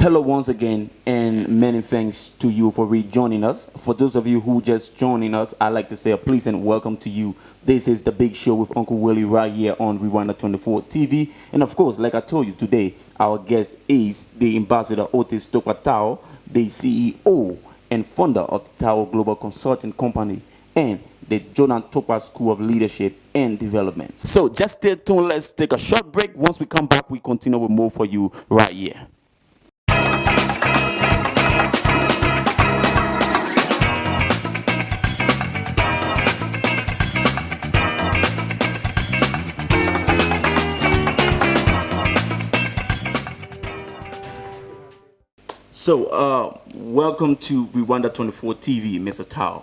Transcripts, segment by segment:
Hello once again, and many thanks to you for rejoining us. For those of you who just joining us, I'd like to say a pleasant welcome to you. This is the Big Show with Uncle Willie right here on Rwanda 24 TV. And of course, like I told you today, our guest is the Ambassador Otis Tagbah Tarwoe, the CEO and founder of the Tarwoe Global Consulting Company and the Jonathan Tagbah School of Leadership and Development. So just stay tuned. Let's take a short break. Once we come back, we continue with more for you right here. So, welcome to Rwanda 24 TV, Mr. Tarwoe.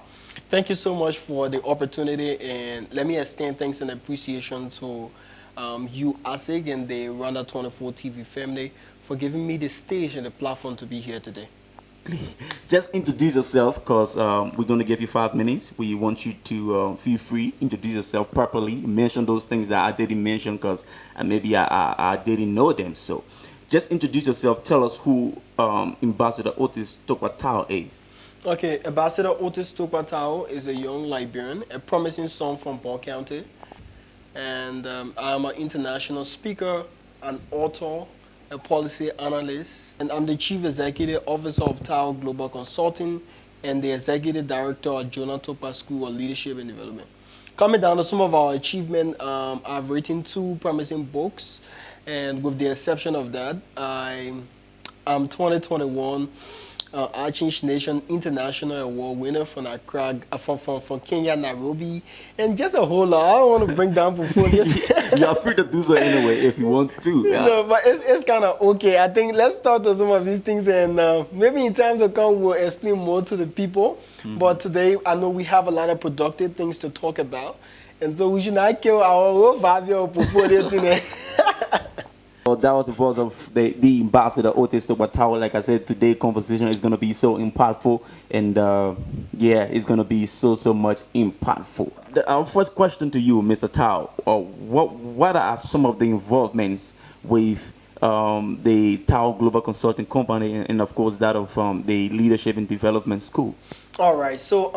Thank you so much for the opportunity, and let me extend thanks and appreciation to you, ASIG, and the Rwanda 24 TV family for giving me the stage and the platform to be here today. Just introduce yourself, because we're going to give you 5 minutes. We want you to feel free, introduce yourself properly, mention those things that I didn't mention because maybe I didn't know them. So just introduce yourself. Tell us who Ambassador Otis Tagbah Tarwoe is. Okay, Ambassador Otis Tagbah Tarwoe is a young Liberian, a promising son from Ball County. And I'm an international speaker, an author, a policy analyst, and I'm the Chief Executive Officer of Tarwoe Global Consulting and the Executive Director of Jonathan Tagbah School of Leadership and Development. Coming down to some of our achievements, I've written 2 promising books, and with the exception of that, I'm 2021 Archinch Nation International Award winner from Accra, from Kenya, Nairobi, and just a whole lot. I don't want to bring down portfolios. You are free to do so anyway if you want to. Yeah. No, but it's kind of okay. I think let's start with some of these things, and maybe in time to come we'll explain more to the people. But today I know we have a lot of productive things to talk about, and so we should not kill our whole 5-year portfolio today. That was the voice of the Ambassador Otis Tagbah Tarwoe. Like I said, today's conversation is going to be so impactful, and yeah, it's going to be so much impactful. Our first question to you, Mr. Tarwoe, what are some of the involvements with the Tarwoe Global Consulting Company and of course that of the Leadership and Development School? All right, so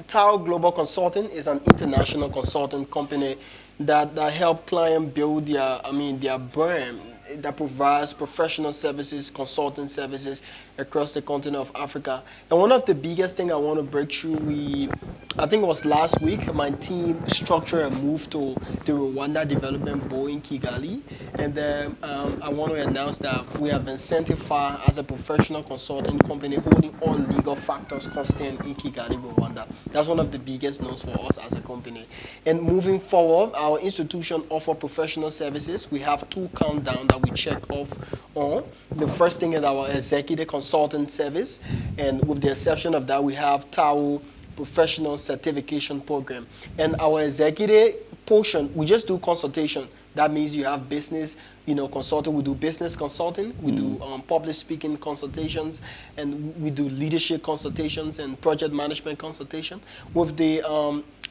Tarwoe Global Consulting is an international consulting company that help clients build their brand, that provides professional services, consulting services across the continent of Africa. And one of the biggest things I want to break through, I think it was last week, my team structured a move to the Rwanda Development Board in Kigali. And then I want to announce that we have been certified as a professional consulting company holding all legal factors constant in Kigali, Rwanda. That's one of the biggest news for us as a company. And moving forward, our institution offers professional services. We have 2 countdowns that we check off on. The first thing is our executive consultant service, and with the exception of that, we have Tarwoe Professional Certification Program. And our executive portion, we just do consultation. That means you have business, consulting. We do business consulting. We do public speaking consultations, and we do leadership consultations and project management consultation. With the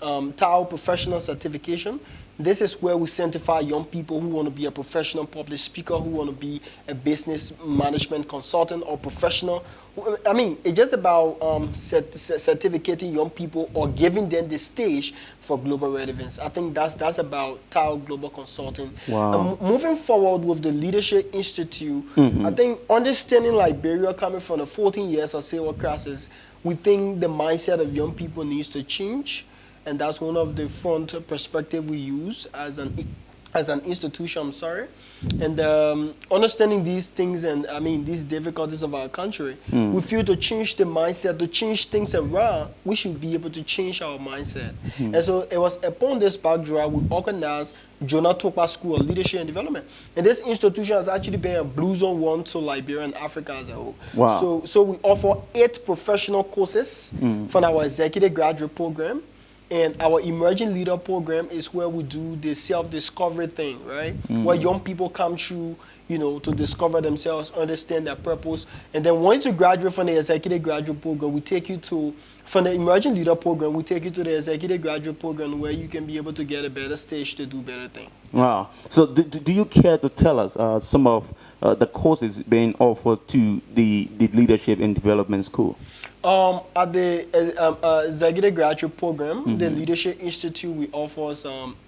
Tarwoe Professional Certification, this is where we certify young people who want to be a professional public speaker, who want to be a business management consultant or professional. I mean, it's just about certificating young people or giving them the stage for global relevance. I think that's about Tarwoe Global Consulting. Wow. Moving forward with the Leadership Institute, I think understanding Liberia coming from the 14 years of civil crisis, we think the mindset of young people needs to change. And that's one of the front perspective we use as an institution, And understanding these things and, these difficulties of our country, we feel to change the mindset, to change things around, we should be able to change our mindset. And so it was upon this backdrop, we organized Jonathan Tagbah School of Leadership and Development. And this institution has actually been a blue zone 1 to Liberia and Africa as a whole. Wow. So we offer 8 professional courses from our executive graduate program. And our emerging leader program is where we do the self-discovery thing, right? Where young people come through, to discover themselves, understand their purpose. And then once you graduate from the executive graduate program, we take you to From the Emerging Leader Program, we take you to the Executive Graduate Program where you can be able to get a better stage to do better things. Wow. So do you care to tell us some of the courses being offered to the leadership and development school? At the executive graduate program, the Leadership Institute, we offer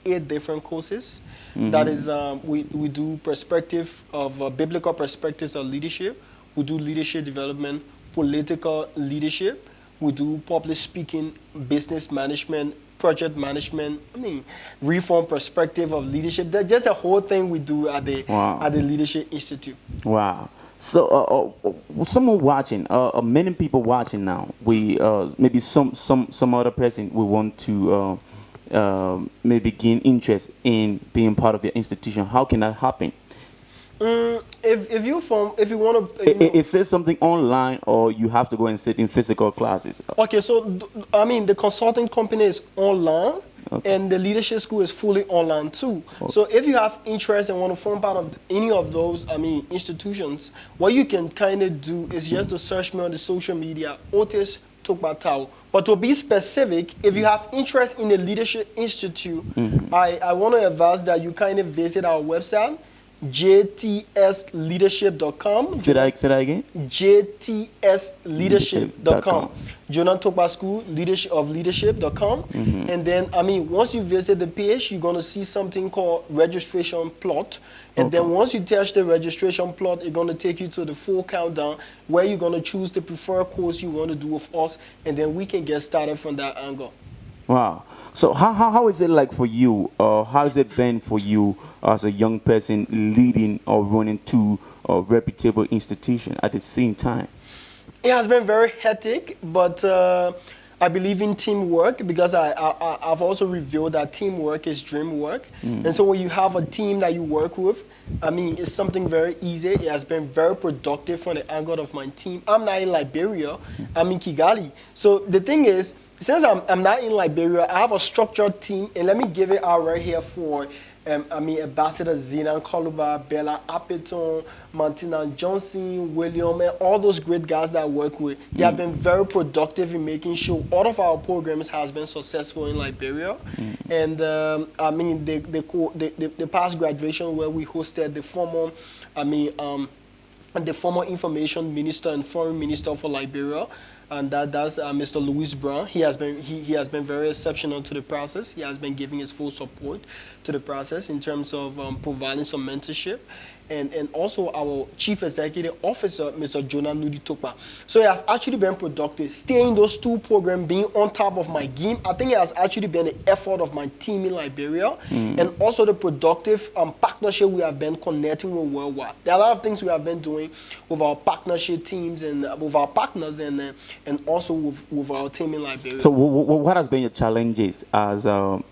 8 different courses. That is, we do perspective of biblical perspectives of leadership. We do leadership development, political leadership. We do public speaking, business management, project management. Reform perspective of leadership. That's just a whole thing we do at the Leadership Institute. Wow. So, someone watching, many people watching now. We maybe some other person will want to maybe gain interest in being part of your institution. How can that happen? If you want to, it says something online, or you have to go and sit in physical classes. Okay, so the consulting company is online. Okay. And the leadership school is fully online too. Okay. So if you have interest and want to form part of any of those, institutions, what you can kind of do is just to search me on the social media, Otis Tagbah Tarwoe. But to be specific, if you have interest in the Leadership Institute, I want to advise that you kind of visit our website, jtsleadership.com. Say that again? jtsleadership.com. Jonah Tagbah School leadership.com. And then, once you visit the page, you're going to see something called registration plot. And then once you touch the registration plot, it's going to take you to the full countdown where you're going to choose the preferred course you want to do with us. And then we can get started from that angle. Wow. So how is it like for you? How has it been for you as a young person leading or running two reputable institutions at the same time? It has been very hectic, but I believe in teamwork, because I've also revealed that teamwork is dream work. And so when you have a team that you work with, it's something very easy. It has been very productive from the angle of my team. I'm not in Liberia, I'm in Kigali. So the thing is, since I'm not in Liberia, I have a structured team, and let me give it out right here for Ambassador Zina Koluba, Bella Apeton, Martina Johnson, William, and all those great guys that I work with. They have been very productive in making sure all of our programs has been successful in Liberia. And the past graduation where we hosted the former information minister and foreign minister for Liberia, and that's Mr. Louis Brown. He has been very exceptional to the process. He has been giving his full support to the process in terms of providing some mentorship. And also our Chief Executive Officer, Mr. Jonah Nudi Tokpa. So it has actually been productive. Staying those two programs, being on top of my game, I think it has actually been the effort of my team in Liberia, and also the productive partnership we have been connecting with worldwide. There are a lot of things we have been doing with our partnership teams and with our partners, and also with our team in Liberia. So what has been your challenges as the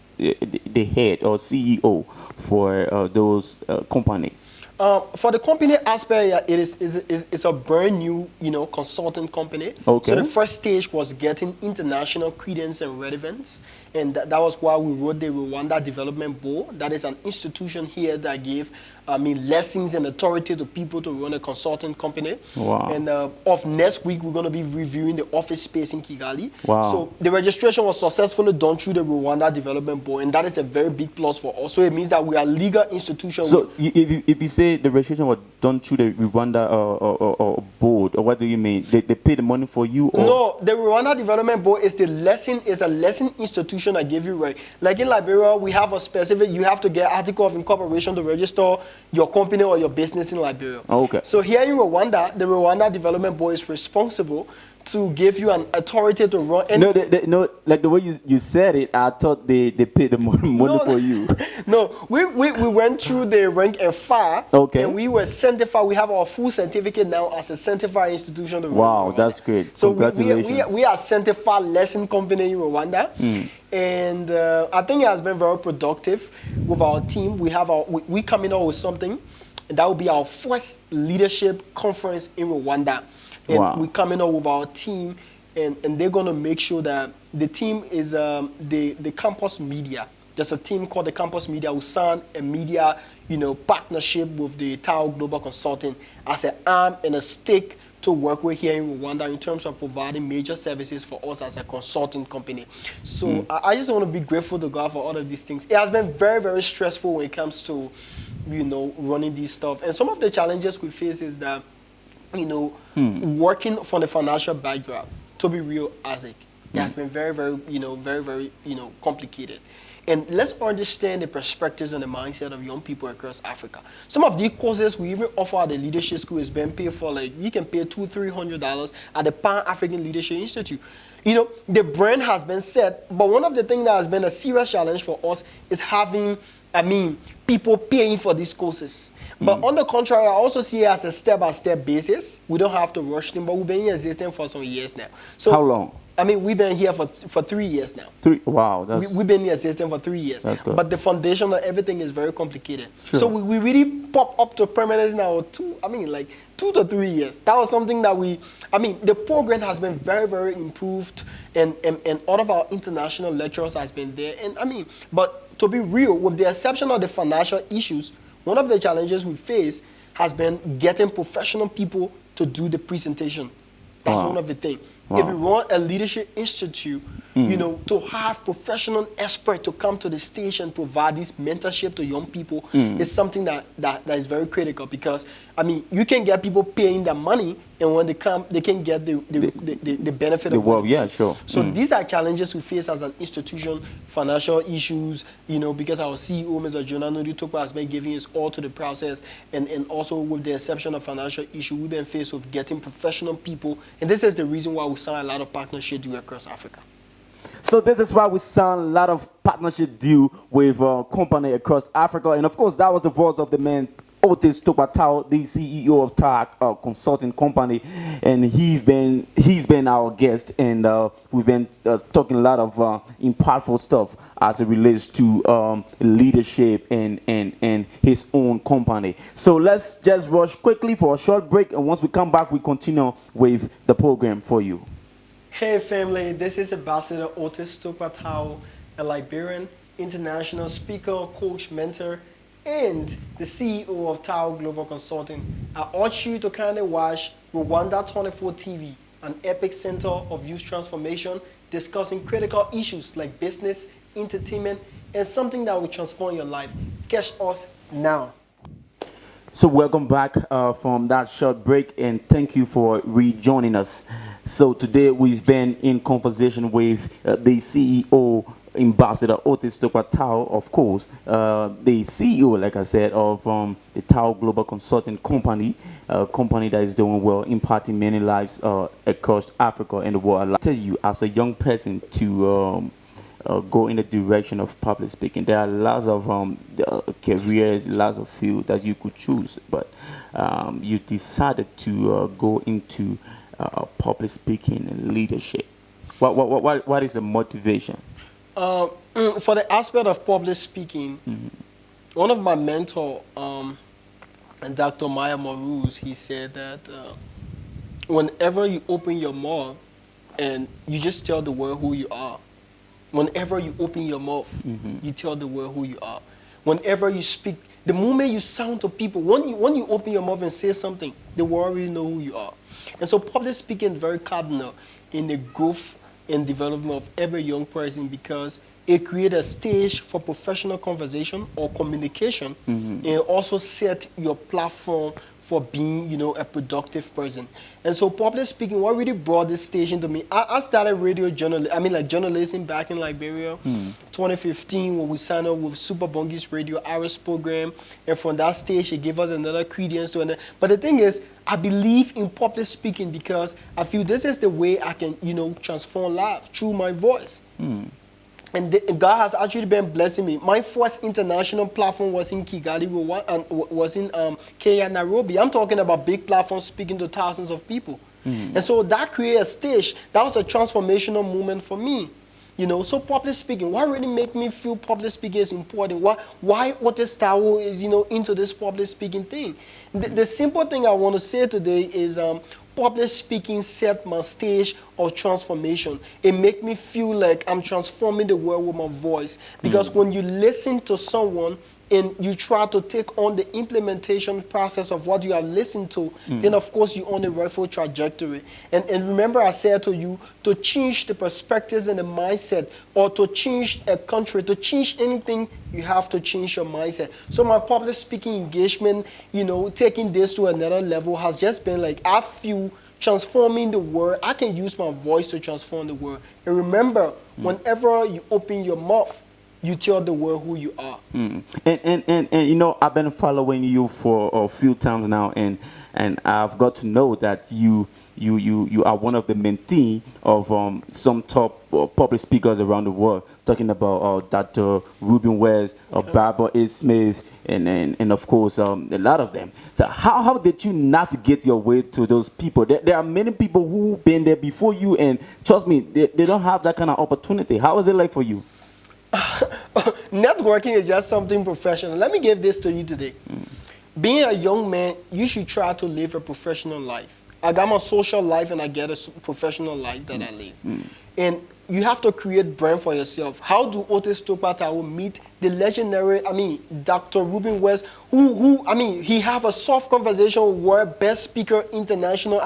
head or CEO for those companies? For the company aspect, it's a brand new, consulting company. Okay. So the first stage was getting international credence and relevance, and that was why we wrote the Rwanda Development Board. That is an institution here that gave lessons and authority to people to run a consulting company. Wow. And of next week, we're going to be reviewing the office space in Kigali. Wow. So the registration was successfully done through the Rwanda Development Board, and that is a very big plus for us. So it means that we are a legal institution. So if you say the registration was done through the Rwanda board, or what do you mean? They pay the money for you? Or? No, the Rwanda Development Board is a lesson institution I give you, right? Like in Liberia, we have a specific, you have to get article of incorporation to register your company or your business in Liberia. Okay. So here in Rwanda, the Rwanda Development Board is responsible to give you an authority to run. No, like the way you said it, I thought they paid the money for you. No, we went through the rank and file. Okay. And we were certified. We have our full certificate now as a certified institution. Wow, that's great. So congratulations. we are certified lesson company in Rwanda. And I think it has been very productive with our team. We coming out with something, and that will be our first leadership conference in Rwanda. And we're coming out with our team, and they're going to make sure that the team is the campus media. There's a team called the Campus Media who signed a media, partnership with the Tarwoe Global Consulting as an arm and a stick to work with here in Rwanda in terms of providing major services for us as a consulting company. So I just want to be grateful to God for all of these things. It has been very, very stressful when it comes to running these stuff. And some of the challenges we face is that, working from the financial backdrop, to be real, Isaac, it has been very, very, very, very, complicated. And let's understand the perspectives and the mindset of young people across Africa. Some of these courses we even offer at the leadership school is being paid for, like, you can pay $200-300 at the Pan-African Leadership Institute. The brand has been set, but one of the things that has been a serious challenge for us is having, people paying for these courses. But on the contrary, I also see it as a step-by-step basis. We don't have to rush them, but we've been existing for some years now. So how long? We've been here for 3 years now. Wow. We've been here assisting for 3 years. That's good. But the foundation of everything is very complicated. Sure. So we really pop up to permanence now, 2 to 3 years. That was something that the program has been very, very improved, and all of our international lecturers has been there. And but to be real, with the exception of the financial issues, one of the challenges we face has been getting professional people to do the presentation. That's one of the things. Wow. If we run a leadership institute, to have professional experts to come to the stage and provide this mentorship to young people is something that is very critical, because you can get people paying their money, and when they come, they can get the benefit of well, yeah, sure. So these are challenges we face as an institution, financial issues, because our CEO, Mr. Jonah Tagbah, has been giving his all to the process, and also with the exception of financial issue, we've been faced with getting professional people, and this is the reason why we sign a lot of partnerships across Africa. So this is why we signed a lot of partnership deal with company across Africa, and of course that was the voice of the man Otis Tagbah Tarwoe, the CEO of Tag Consulting Company, and he's been our guest, and we've been talking a lot of impactful stuff as it relates to leadership and his own company. So let's just rush quickly for a short break, and once we come back, we continue with the program for you. Hey family, this is Ambassador Otis Tagbah Tarwoe, a Liberian international speaker, coach, mentor, and the CEO of Tarwoe Global Consulting. I urge you to kindly watch Rwanda 24 TV, an epic center of youth transformation, discussing critical issues like business, entertainment, and something that will transform your life. Catch us now. So welcome back from that short break, and thank you for rejoining us. So today we've been in conversation with the CEO, Ambassador Otis Tagbah Tarwoe, of course, the CEO, like I said, of the Tarwoe Global Consulting Company, a company that is doing well, impacting many lives across Africa and the world. I tell you, as a young person, to go in the direction of public speaking, there are lots of careers, lots of fields that you could choose, but you decided to go into public speaking and leadership. What is the motivation? For the aspect of public speaking, one of my mentor, Dr. Maya Moruz, he said that whenever you open your mouth and you just tell the world who you are, whenever you open your mouth, you tell the world who you are. Whenever you speak, the moment you sound to people, when you open your mouth and say something, the world will know who you are. And so public speaking is very cardinal in the growth and development of every young person, because it creates a stage for professional conversation or communication, and also set your platform for being, a productive person. And so public speaking, what really brought this stage into me, I started journalism back in Liberia, 2015, when we signed up with Super Bongis Radio Irish program, and from that stage, it gave us another credence to another. But the thing is, I believe in public speaking because I feel this is the way I can, transform life through my voice. And God has actually been blessing me. My first international platform was in Kigali, was in Kenya, Nairobi. I'm talking about big platforms speaking to thousands of people. And so that created a stage. That was a transformational moment for me. So public speaking, what really made me feel public speaking is important? Why Otis Tarwoe is, into this public speaking thing? The simple thing I want to say today is public speaking set my stage of transformation. It make me feel like I'm transforming the world with my voice. Because when you listen to someone and you try to take on the implementation process of what you have listened to, then of course you're on the rightful trajectory. And remember I said to you, to change the perspectives and the mindset, or to change a country, to change anything, you have to change your mindset. So my public speaking engagement, you know, taking this to another level has just been like, I feel transforming the world. I can use my voice to transform the world. And remember, whenever you open your mouth, you tell the world who you are. And you know, I've been following you for a few times now, and I've got to know that you are one of the mentee of some top public speakers around the world, talking about Dr. Ruben West, Barbara A. Smith, and of course a lot of them. So how did you navigate your way to those people? There are many people who've been there before you, and trust me, they don't have that kind of opportunity. How was it like for you? Networking is just something professional. Let me give this to you today. Being a young man, you should try to live a professional life. I got my social life and I get a professional life that I live. And you have to create brand for yourself. How do Otis Tagbah Tarwoe meet the legendary, Dr. Ruben West, who he have a soft conversation with best speaker international,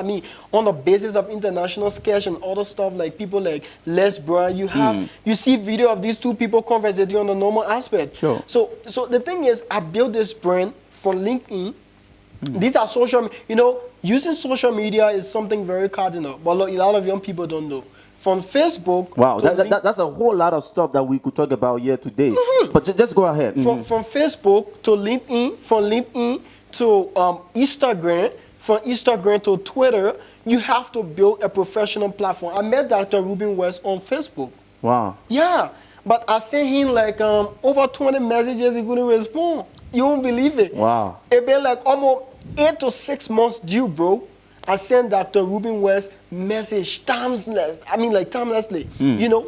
on the basis of international sketch and other stuff, like people like Les Brown. You see video of these two people conversing on the normal aspect. Sure. So the thing is, I built this brand from LinkedIn. These are social, using social media is something very cardinal, but a lot of young people don't know. From Facebook. Wow, that's a whole lot of stuff that we could talk about here today. But just go ahead. From Facebook to LinkedIn, from LinkedIn to Instagram, from Instagram to Twitter, you have to build a professional platform. I met Dr. Ruben West on Facebook. Wow. Yeah, but I sent him like over 20 messages, he couldn't respond. You won't believe it. Wow. It been like almost 8 to 6 months due, bro. I sent Dr. Ruben West message timelessly,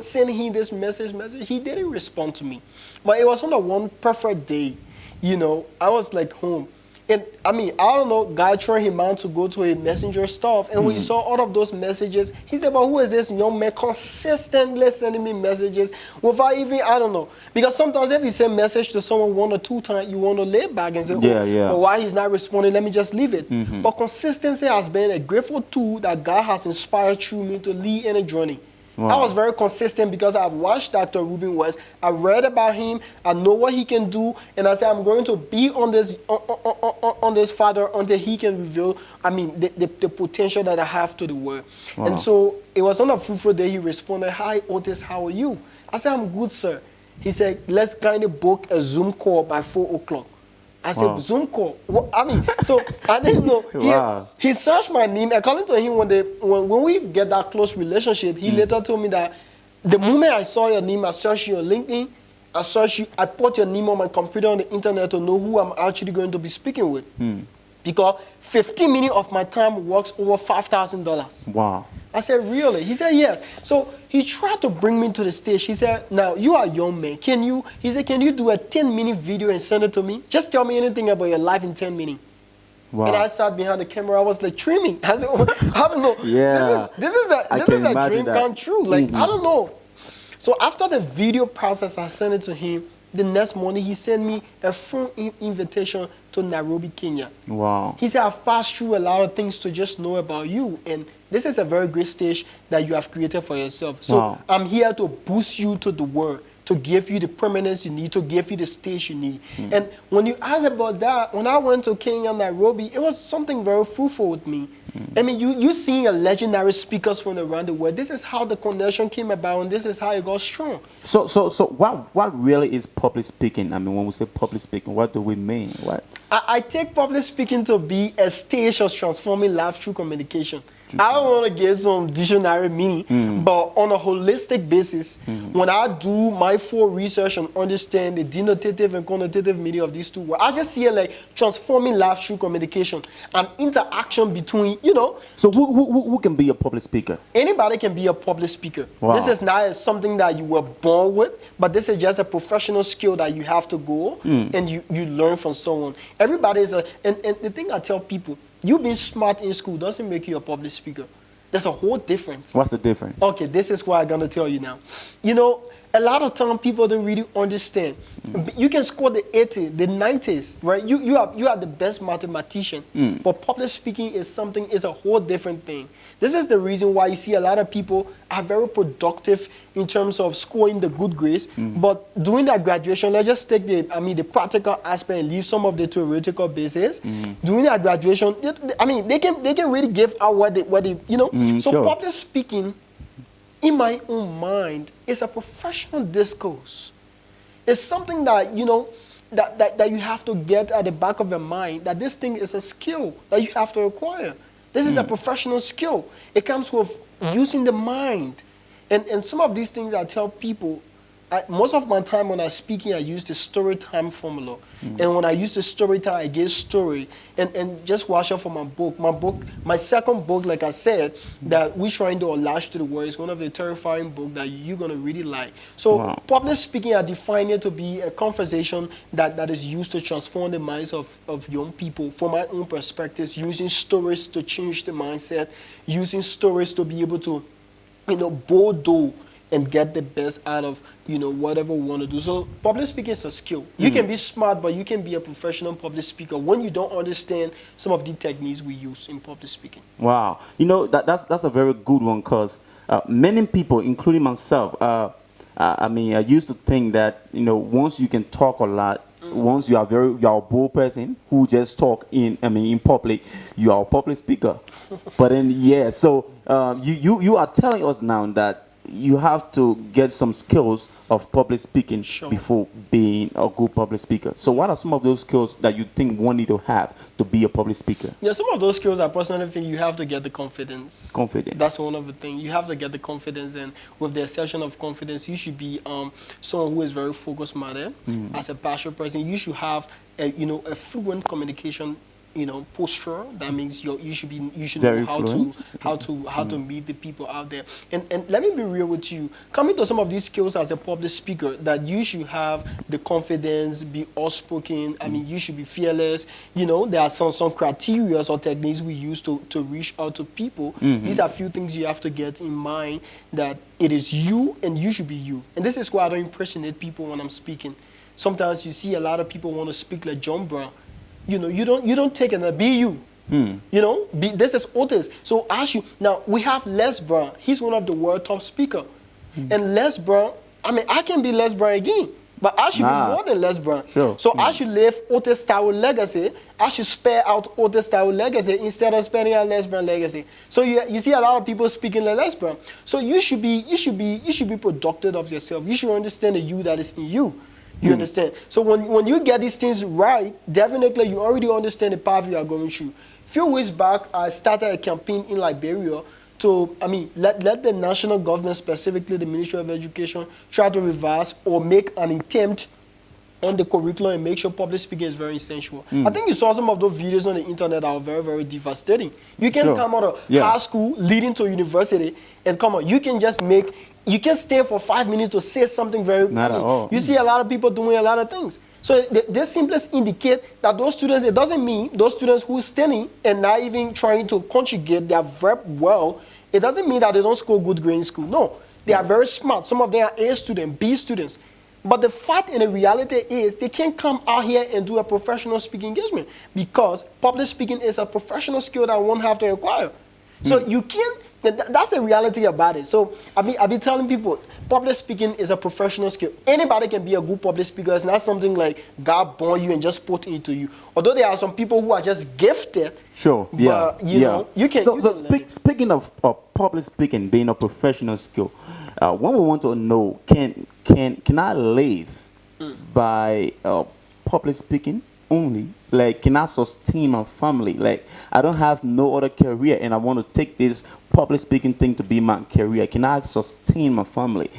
sending him this message. He didn't respond to me. But it was on the one perfect day, I was like home. And I don't know, God trained him out to go to a messenger stuff. And when he saw all of those messages, he said, but who is this young man consistently sending me messages without even, I don't know. Because sometimes if you send message to someone 1 or 2 times, you want to lay back and say, well, why he's not responding, let me just leave it. But consistency has been a grateful tool that God has inspired through me to lead in a journey. Wow. I was very consistent because I've watched Dr. Ruben West. I read about him. I know what he can do. And I said, I'm going to be on this father until he can reveal, the potential that I have to the world. Wow. And so it was on a fruitful day he responded, hi, Otis, how are you? I said, I'm good, sir. He said, let's kind of book a Zoom call by 4 o'clock. I said, wow. Zoom call. So I didn't know. Wow. He searched my name. According to him, when we get that close relationship, he later told me that the moment I saw your name, I searched you on LinkedIn, I put your name on my computer on the internet to know who I'm actually going to be speaking with. Because 15 minutes of my time works over $5,000. Wow. I said, really? He said, yes. So he tried to bring me to the stage. He said, now, you are a young man. Can you do a 10-minute video and send it to me? Just tell me anything about your life in 10 minutes. Wow. And I sat behind the camera. I was like dreaming. I said, I don't know. Yeah. This is a dream come true. Like, I don't know. So after the video process, I sent it to him. The next morning, he sent me a full invitation to Nairobi, Kenya. Wow. He said, I've passed through a lot of things to just know about you. And this is a very great stage that you have created for yourself. So wow. I'm here to boost you to the world, to give you the permanence you need, to give you the stage you need. And when you ask about that, when I went to Kenya, Nairobi, it was something very fruitful with me. You seeing a legendary speakers from around the world. This is how the connection came about, and this is how it got strong. So what really is public speaking? When we say public speaking, what do we mean? What? I take public speaking to be a stage of transforming life through communication. I don't want to get some dictionary meaning, but on a holistic basis, when I do my full research and understand the denotative and connotative meaning of these two words, I just see it like transforming life through communication, an interaction between, So who can be a public speaker? Anybody can be a public speaker. Wow. This is not something that you were born with, but this is just a professional skill that you have to go and you learn from someone. Everybody is and the thing I tell people, you being smart in school doesn't make you a public speaker. There's a whole difference. What's the difference? Okay, this is what I'm going to tell you now. a lot of time people don't really understand. You can score the 80s, the 90s, right? You are the best mathematician, but public speaking is a whole different thing. This is the reason why you see a lot of people are very productive in terms of scoring the good grades, but during that graduation, let's just take the practical aspect and leave some of the theoretical basis. During that graduation, they can really give out what they So sure. public speaking, in my own mind, is a professional discourse. It's something that that you have to get at the back of your mind, that this thing is a skill that you have to acquire. This is a professional skill. It comes with using the mind. And some of these things I tell people, most of my time when I'm speaking, I use the story time formula. And when I use the story time, I give story. And just watch out for my book. My second book, like I said, that we're trying to lash to the world, is one of the terrifying books that you're going to really like. So public speaking, I define it to be a conversation that is used to transform the minds of young people. From my own perspectives, using stories to change the mindset, using stories to be able to, bold and get the best out of whatever we want to do. So public speaking is a skill. You can be smart, but you can be a professional public speaker when you don't understand some of the techniques we use in public speaking. Wow, that's a very good one, because many people, including myself, I used to think that once you can talk a lot, once you are a bold person who just talk in public, you are a public speaker. But then so you are telling us now that you have to get some skills of public speaking before being a good public speaker. So what are some of those skills that you think one need to have to be a public speaker? Yeah, some of those skills I personally think you have to get the confidence. Confidence. That's one of the things. You have to get the confidence, and with the exception of confidence, you should be someone who is very focused minded. As a passionate person, you should have a fluent communication posture. That means you should Very know how to meet the people out there. And let me be real with you. Coming to some of these skills as a public speaker, that you should have the confidence, be outspoken. You should be fearless. There are some criteria or techniques we use to reach out to people. These are a few things you have to get in mind, that it is you and you should be you. And this is why I don't impersonate people when I'm speaking. Sometimes you see a lot of people want to speak like John Brown. You don't take it, be you. This is Otis. So ask you, now we have Les Brown. He's one of the world top speaker. And Les Brown, I can be Les Brown again, but I should be more than Les Brown. Sure. So I should live Otis Tagbah legacy. I should spare out Otis Tagbah legacy instead of spending out Les Brown legacy. So you see a lot of people speaking like Les Brown. So you should be productive of yourself. You should understand the you that is in you. You understand? So when you get these things right, definitely you already understand the path you are going through. A few weeks back, I started a campaign in Liberia to, let the national government, specifically the Ministry of Education, try to revise or make an attempt on the curriculum and make sure public speaking is very essential. I think you saw some of those videos on the internet that are very, very devastating. You can come out of high school leading to university, and you can stay for 5 minutes to say something very Not at all. You see a lot of people doing a lot of things. So this simply indicate that those students, it doesn't mean those students who are studying and not even trying to conjugate their verb well, it doesn't mean that they don't score good grades in school. No, they are very smart. Some of them are A students, B students. But the fact and the reality is they can't come out here and do a professional speaking engagement, because public speaking is a professional skill that one have to acquire. So you can't, that's the reality about it. So I've been telling people, public speaking is a professional skill. Anybody can be a good public speaker. It's not something like God born you and just put into you. Although there are some people who are just gifted. Sure, yeah. But, you can. So speaking of public speaking being a professional skill, what we want to know, can I live by public speaking only? Like, can I sustain my family? Like, I don't have no other career and I want to take this public speaking thing to be my career. Can I sustain my family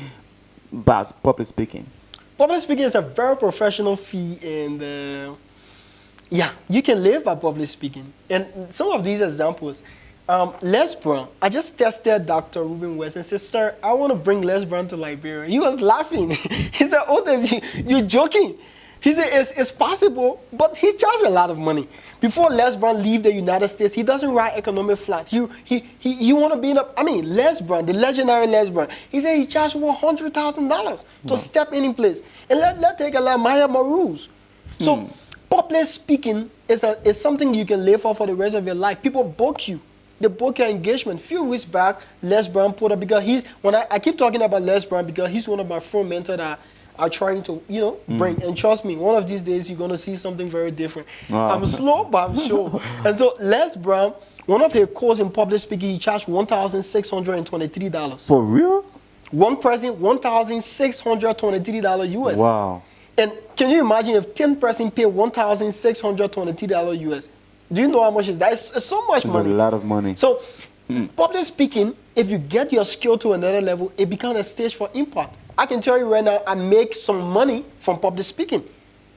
by public speaking? Public speaking is a very professional field, and you can live by public speaking. And some of these examples, Les Brown, I just tested Dr. Ruben West and said, "Sir, I want to bring Les Brown to Liberia." He was laughing. He said, "Otis, you're joking." He said it's possible, but he charged a lot of money. Before Les Brown leave the United States, he doesn't write economic flat. He want to be in a, I mean, Les Brown, the legendary Les Brown, he said he charged $100,000 to step in place. And let's take a like Maya Maru's. So public speaking is something you can live for the rest of your life. People book you. They book your engagement. A few weeks back, Les Brown put up, because I keep talking about Les Brown because he's one of my firm mentors that are trying to, bring. And trust me, one of these days you're going to see something very different. Wow. I'm slow, but I'm sure. And so Les Brown, one of his courses in public speaking, he charged $1,623. For real? One person, $1,623 US. Wow. And can you imagine if 10 person pay $1,623 US? Do you know how much is that? It's so much money. A lot of money. So, public speaking, if you get your skill to another level, it becomes a stage for impact. I can tell you right now, I make some money from public speaking.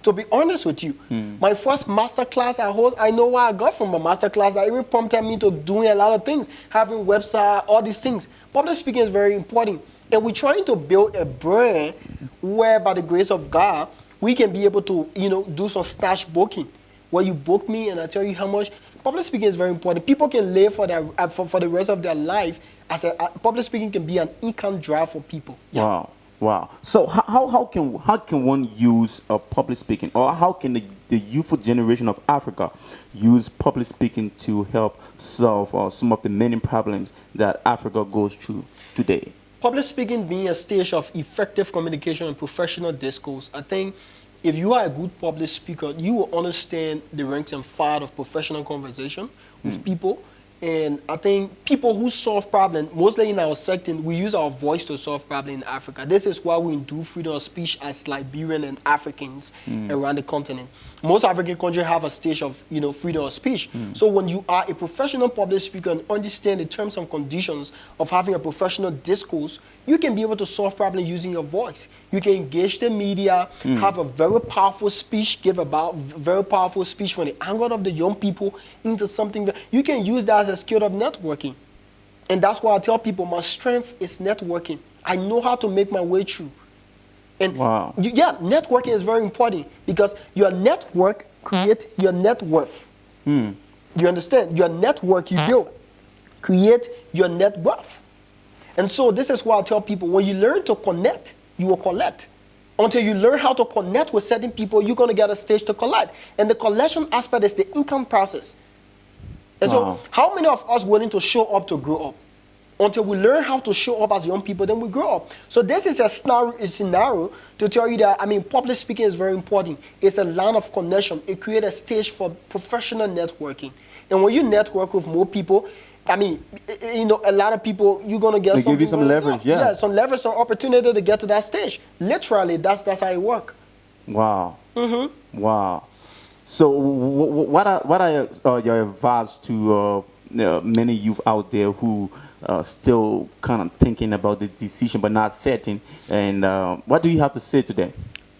To be honest with you, my first master class I host, I know what I got from my master class that even prompted me to doing a lot of things, having website, all these things. Public speaking is very important. And we're trying to build a brand where, by the grace of God, we can be able to, do some stash booking, where you book me and I tell you how much. Public speaking is very important. People can live for the rest of their life public speaking can be an income drive for people. Yeah. Wow. So how can one use public speaking, or how can the youthful generation of Africa use public speaking to help solve some of the many problems that Africa goes through today? Public speaking being a stage of effective communication and professional discourse, I think if you are a good public speaker, you will understand the ranks and file of professional conversation with people. And I think people who solve problems, mostly in our sector, we use our voice to solve problems in Africa. This is why we do freedom of speech as Liberian and Africans around the continent. Most African countries have a stage of freedom of speech. So when you are a professional public speaker and understand the terms and conditions of having a professional discourse, you can be able to solve problems using your voice. You can engage the media, have a very powerful speech, give about very powerful speech from the angle of the young people into something that you can use that as a skill of networking. And that's why I tell people my strength is networking. I know how to make my way through. And networking is very important because your network creates your net worth. You understand? Your network you build create your net worth. And so this is why I tell people, when you learn to connect, you will collect. Until you learn how to connect with certain people, you're going to get a stage to collect. And the collection aspect is the income process. And so how many of us willing to show up to grow up? Until we learn how to show up as young people, then we grow up. So this is a scenario to tell you that, public speaking is very important. It's a line of connection. It creates a stage for professional networking. And when you network with more people, a lot of people, you're going to get give you some leverage, some leverage, some opportunity to get to that stage. Literally, that's how it works. Wow. Wow. So what are your advice to many youth out there who still kind of thinking about the decision but not certain, and what do you have to say to them?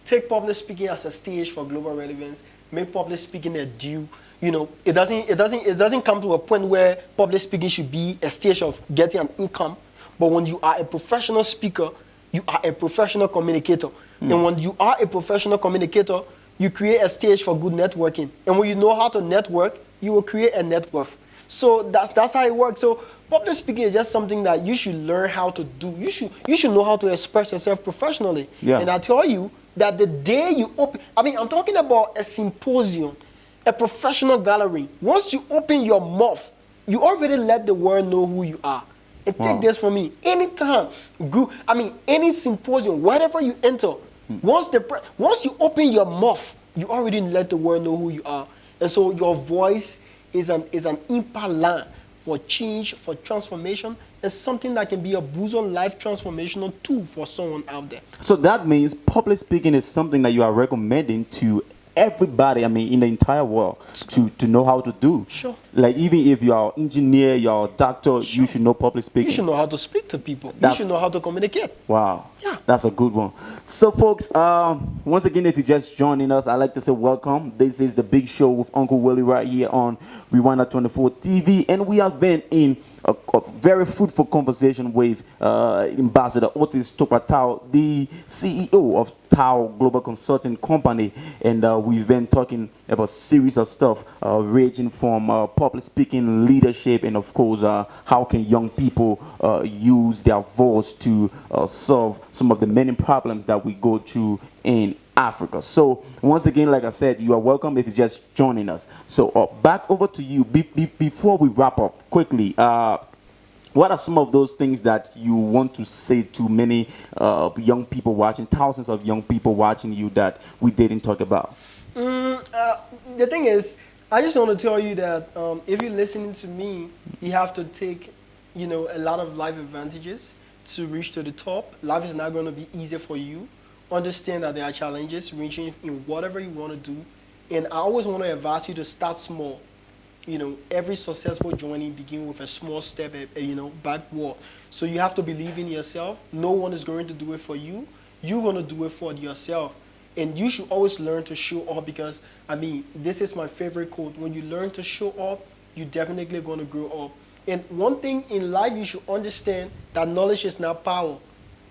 Take public speaking as a stage for global relevance. Make public speaking a due. It doesn't come to a point where public speaking should be a stage of getting an income. But when you are a professional speaker, you are a professional communicator. And when you are a professional communicator, you create a stage for good networking. And when you know how to network, you will create a net worth. So that's how it works. So public speaking is just something that you should learn how to do. You should know how to express yourself professionally. Yeah. And I tell you that the day you open, I'm talking about a symposium, a professional gallery. Once you open your mouth, you already let the world know who you are. And take this from me. Anytime, any symposium, whatever you enter, once you open your mouth, you already let the world know who you are. And so your voice is an impact line for change, for transformation, and something that can be a bosom life transformational tool for someone out there. So that means public speaking is something that you are recommending to everybody, in the entire world to know how to do. Sure. Like even if you are an engineer, you are a doctor, you should know public speaking. You should know how to speak to people. You should know how to communicate. Wow. Yeah. That's a good one. So folks, once again, if you're just joining us, I'd like to say welcome. This is The Big Show with Uncle Willie right here on Rwanda 24 TV. And we have been in a very fruitful conversation with Amb.Otis Tagbah Tarwoe, the CEO of Tagbah Global Consulting Company, and we've been talking about series of stuff ranging from public speaking, leadership, and of course, how can young people use their voice to solve some of the many problems that we go through in Africa. So once again, like I said, you are welcome if you're just joining us. So back over to you. Before we wrap up quickly, what are some of those things that you want to say to many young people watching, thousands of young people watching you that we didn't talk about? The thing is, I just want to tell you that if you're listening to me, you have to take, a lot of life advantages to reach to the top. Life is not going to be easy for you. Understand that there are challenges ranging in whatever you want to do. And I always want to advise you to start small. Every successful journey begins with a small step, backward. So you have to believe in yourself. No one is going to do it for you. You're going to do it for yourself. And you should always learn to show up because, this is my favorite quote. When you learn to show up, you're definitely going to grow up. And one thing in life you should understand that knowledge is not power,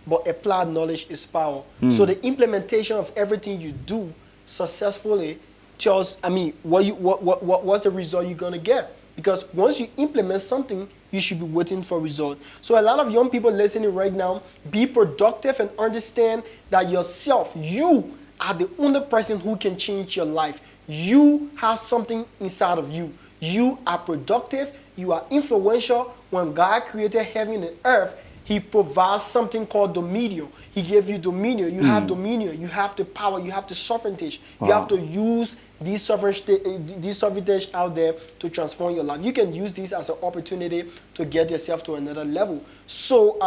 but applied knowledge is power. So the implementation of everything you do successfully tells, what's the result you're going to get. Because once you implement something, you should be waiting for result. So a lot of young people listening right now, be productive and understand that yourself, you are the only person who can change your life. You have something inside of you. You are productive. You are influential. When God created heaven and earth, He provides something called dominion. He gave you dominion. You have dominion. You have the power. You have the sovereignty. Wow. You have to use these sovereignty out there to transform your life. You can use this as an opportunity to get yourself to another level. So,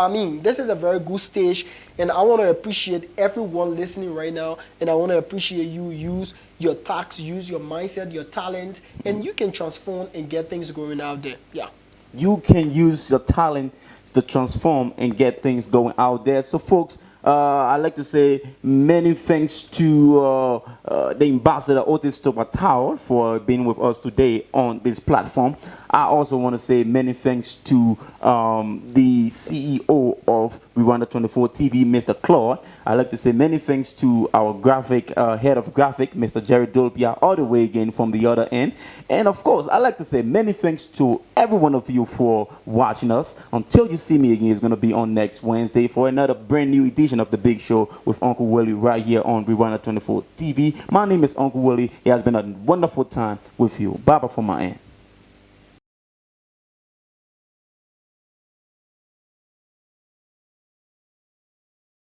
this is a very good stage, and I want to appreciate everyone listening right now, and I want to appreciate you. Use your tax, use your mindset, your talent, and you can transform and get things going out there. Yeah. You can use your talent to transform and get things going out there. So, folks, I'd like to say many thanks to the ambassador Otis Tagbah Tarwoe for being with us today on this platform. I also want to say many thanks to the CEO of Rwanda 24 TV, Mr. Claude. I'd like to say many thanks to our head of graphic, Mr. Jerry Dolpia, all the way again from the other end. And of course, I'd like to say many thanks to every one of you for watching us. Until you see me again, it's going to be on next Wednesday for another brand new edition of The Big Show with Uncle Willie right here on Rwanda 24 TV. My name is Uncle Willie. It has been a wonderful time with you. Bye-bye from my end.